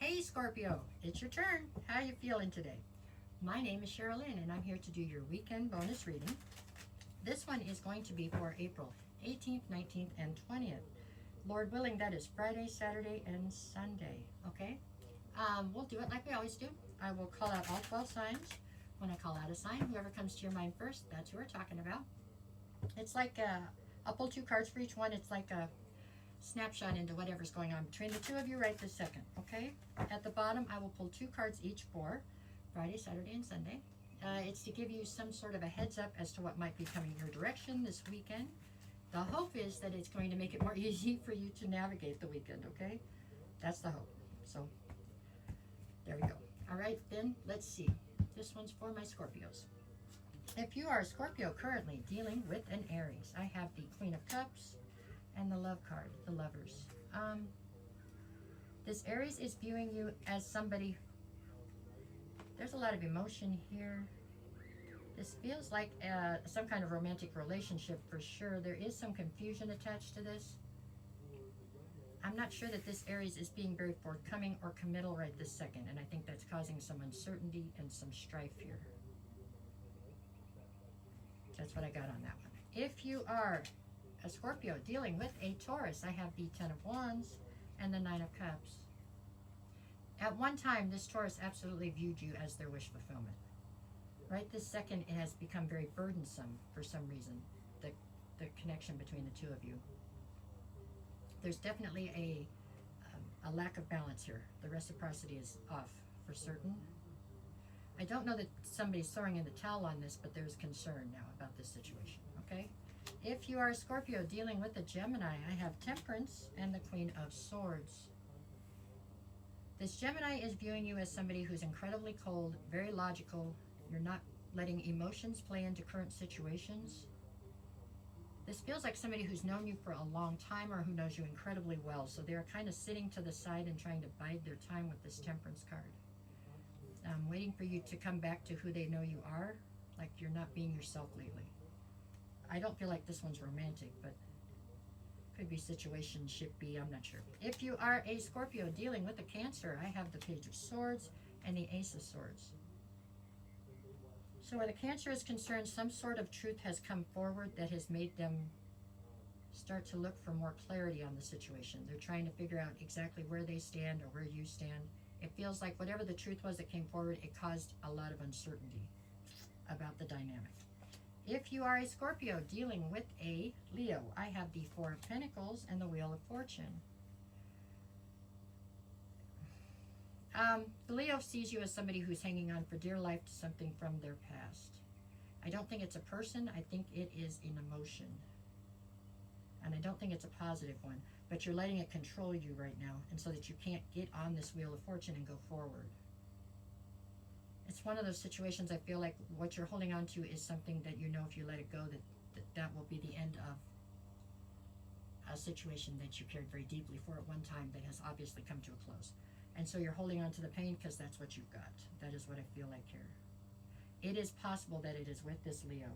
Hey Scorpio, it's your turn. How you feeling today? My name is Sherilyn and I'm here to do your weekend bonus reading. This one is going to be for April 18th, 19th, and 20th. Lord willing, that is Friday, Saturday, and Sunday. Okay? We'll do it like we always do. I will call out all 12 signs. When I call out a sign, whoever comes to your mind first, that's who we're talking about. It's like I'll pull 2 cards for each one. It's like a snapshot into whatever's going on between the two of you right this second, okay? At the bottom, I will pull 2 cards each for Friday, Saturday, and Sunday. It's to give you some sort of a heads up as to what might be coming your direction this weekend. The hope is that it's going to make it more easy for you to navigate the weekend, okay? That's the hope. So, there we go. All right, then, let's see. This one's for my Scorpios. If you are a Scorpio currently dealing with an Aries, I have the Queen of Cups and the Love card, the Lovers. This Aries is viewing you as somebody, there's a lot of emotion here. This feels like some kind of romantic relationship for sure. There is some confusion attached to this. I'm not sure that this Aries is being very forthcoming or committal right this second, and I think that's causing some uncertainty and some strife here. That's what I got on that one. If you are a Scorpio dealing with a Taurus, I have the 10 of Wands and the 9 of Cups. At one time, this Taurus absolutely viewed you as their wish fulfillment. Right this second, it has become very burdensome for some reason, the connection between the two of you. There's definitely a lack of balance here. The reciprocity is off for certain. I don't know that somebody's throwing in the towel on this, but there's concern now about this situation, okay? If you are a Scorpio dealing with a Gemini, I have Temperance and the Queen of Swords. This Gemini is viewing you as somebody who's incredibly cold, very logical. You're not letting emotions play into current situations. This feels like somebody who's known you for a long time or who knows you incredibly well. So they're kind of sitting to the side and trying to bide their time with this Temperance card. Waiting for you to come back to who they know you are, like you're not being yourself lately. I don't feel like this one's romantic, but could be situationshipy, I'm not sure. If you are a Scorpio dealing with a Cancer, I have the Page of Swords and the Ace of Swords. So where the Cancer is concerned, some sort of truth has come forward that has made them start to look for more clarity on the situation. They're trying to figure out exactly where they stand or where you stand. It feels like whatever the truth was that came forward, it caused a lot of uncertainty about the dynamic. If you are a Scorpio dealing with a Leo, I have the 4 of Pentacles and the Wheel of Fortune. The Leo sees you as somebody who's hanging on for dear life to something from their past. I don't think it's a person. I think it is an emotion. And I don't think it's a positive one. But you're letting it control you right now, and so that you can't get on this Wheel of Fortune and go forward. It's one of those situations I feel like what you're holding on to is something that you know if you let it go, that will be the end of a situation that you cared very deeply for at one time that has obviously come to a close. And so you're holding on to the pain because that's what you've got. That is what I feel like here. It is possible that it is with this Leo.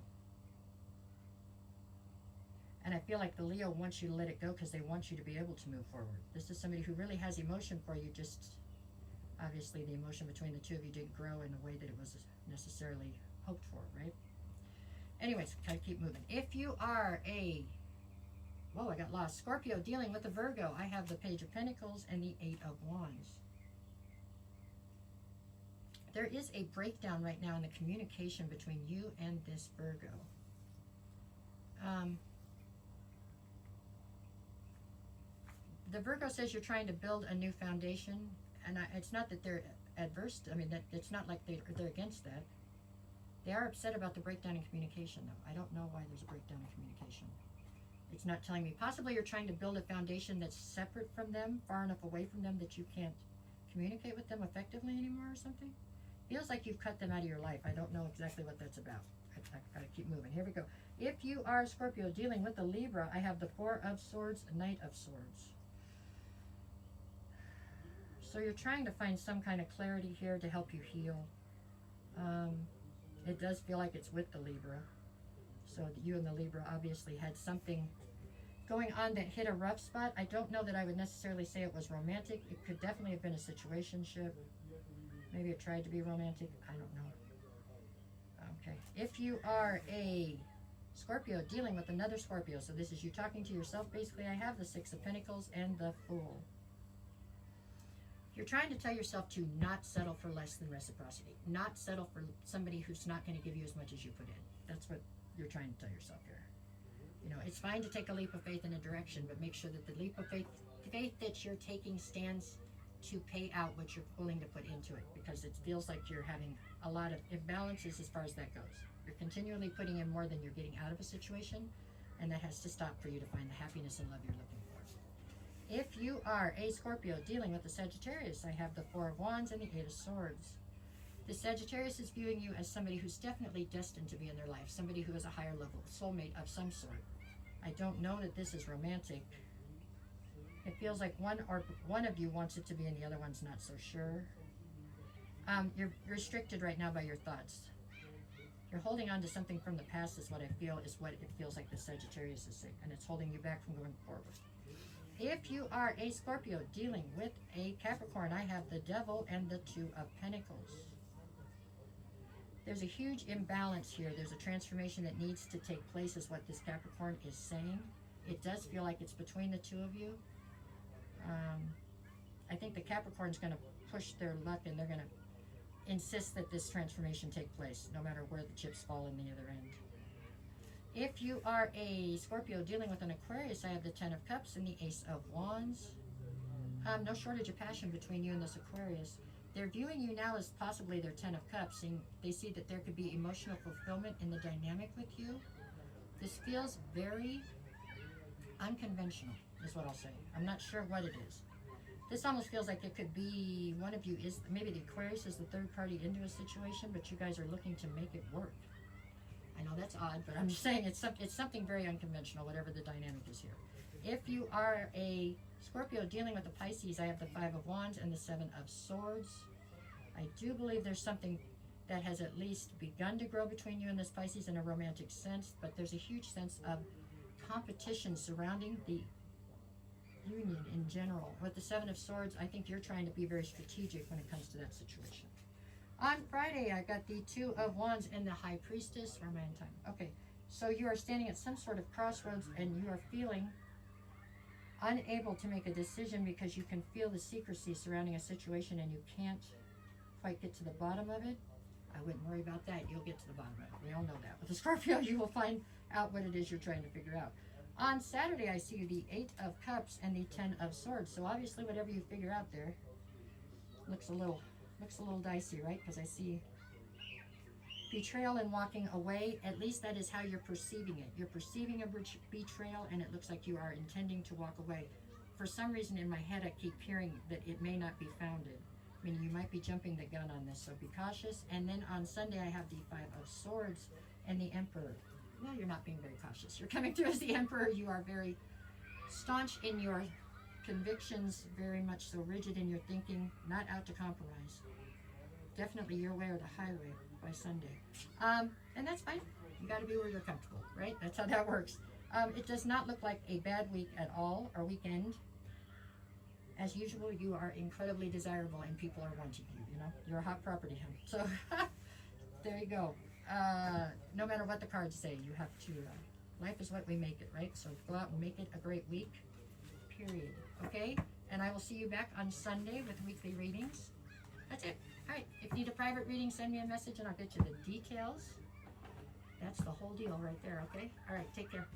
And I feel like the Leo wants you to let it go because they want you to be able to move forward. This is somebody who really has emotion for you, just obviously the emotion between the two of you didn't grow in a way that it was necessarily hoped for, right? Anyways, kind of keep moving. If you are a, whoa, I got lost, Scorpio dealing with a Virgo, I have the Page of Pentacles and the 8 of Wands. There is a breakdown right now in the communication between you and this Virgo. The Virgo says you're trying to build a new foundation, and it's not that they're adverse. I mean, it's not like they're against that. They are upset about the breakdown in communication, though. I don't know why there's a breakdown in communication. It's not telling me. Possibly you're trying to build a foundation that's separate from them, far enough away from them that you can't communicate with them effectively anymore or something. Feels like you've cut them out of your life. I don't know exactly what that's about. I've got to keep moving. Here we go. If you are Scorpio dealing with a Libra, I have the 4 of Swords, Knight of Swords. So you're trying to find some kind of clarity here to help you heal. It does feel like it's with the Libra. So you and the Libra obviously had something going on that hit a rough spot. I don't know that I would necessarily say it was romantic. It could definitely have been a situationship. Maybe it tried to be romantic. I don't know. Okay. If you are a Scorpio dealing with another Scorpio, so this is you talking to yourself, basically, I have the Six of Pentacles and the Fool. You're trying to tell yourself to not settle for less than reciprocity. Not settle for somebody who's not going to give you as much as you put in. That's what you're trying to tell yourself here. You know, it's fine to take a leap of faith in a direction, but make sure that the leap of faith that you're taking stands to pay out what you're willing to put into it, because it feels like you're having a lot of imbalances as far as that goes. You're continually putting in more than you're getting out of a situation, and that has to stop for you to find the happiness and love you're looking for. If you are a Scorpio dealing with the Sagittarius, I have the Four of Wands and the Eight of Swords. The Sagittarius is viewing you as somebody who's definitely destined to be in their life, somebody who is a higher level soulmate of some sort. I don't know that this is romantic. It feels like one of you wants it to be and the other one's not so sure. You're restricted right now by your thoughts. You're holding on to something from the past is what I feel, is what it feels like the Sagittarius is saying, and it's holding you back from going forward. If you are a Scorpio dealing with a Capricorn, I have the Devil and the Two of Pentacles. There's a huge imbalance here. There's a transformation that needs to take place is what this Capricorn is saying. It does feel like it's between the two of you. I think the Capricorn's going to push their luck and they're going to insist that this transformation take place, no matter where the chips fall in the other end. If you are a Scorpio dealing with an Aquarius, I have the Ten of Cups and the Ace of Wands. No shortage of passion between you and this Aquarius. They're viewing you now as possibly their Ten of Cups, and they see that there could be emotional fulfillment in the dynamic with you. This feels very unconventional, is what I'll say. I'm not sure what it is. This almost feels like it could be one of you is, maybe the Aquarius is the third party into a situation, but you guys are looking to make it work. I know that's odd, but I'm just saying it's something very unconventional, whatever the dynamic is here. If you are a Scorpio dealing with the Pisces, I have the Five of Wands and the Seven of Swords. I do believe there's something that has at least begun to grow between you and this Pisces in a romantic sense, but there's a huge sense of competition surrounding the union in general. With the Seven of Swords, I think you're trying to be very strategic when it comes to that situation. On Friday, I got the Two of Wands and the High Priestess. Where am I in time? Okay, so you are standing at some sort of crossroads and you are feeling unable to make a decision because you can feel the secrecy surrounding a situation and you can't quite get to the bottom of it. I wouldn't worry about that. You'll get to the bottom of it. We all know that. With the Scorpio, you will find out what it is you're trying to figure out. On Saturday, I see the Eight of Cups and the Ten of Swords. So obviously, whatever you figure out there looks a little dicey, right? Because I see betrayal and walking away. At least that is how you're perceiving it. You're perceiving a betrayal, and it looks like you are intending to walk away. For some reason in my head, I keep hearing that it may not be founded. Meaning you might be jumping the gun on this, so be cautious. And then on Sunday, I have the Five of Swords and the Emperor. No, you're not being very cautious. You're coming through as the Emperor. You are very staunch in your convictions, very much so rigid in your thinking, not out to compromise. Definitely your way or the highway by Sunday. And that's fine. You got to be where you're comfortable, right? That's how that works. It does not look like a bad week at all, or weekend. As usual, you are incredibly desirable and people are wanting you, you know? You're a hot property, hun. So, there you go. No matter what the cards say, you have to, life is what we make it, right? So go out and make it a great week, period. Okay? And I will see you back on Sunday with weekly readings. That's it. All right. If you need a private reading, send me a message and I'll get you the details. That's the whole deal right there, okay? All right. Take care.